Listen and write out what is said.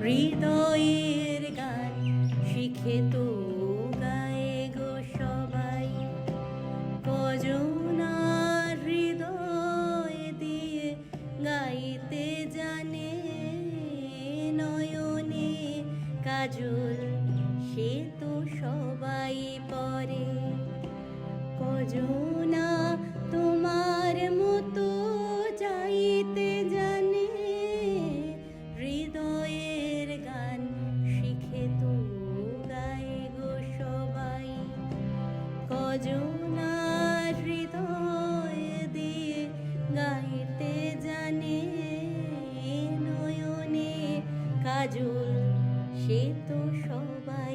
হৃদয়ের গান শিখে তো গায়ে গো সবাই। কজন আর হৃদয় দিয়ে গাইতে জানে, নয়নে কাজল সে তো সবাই পরে। কজনা তোমার মতো চাইতে জানে, হৃদয়ের গান শিখে তো গায়ে গো সবাই। কজনা হৃদয় দিয়ে গাইতে জানে, নয়নে কাজল সে তো সবাই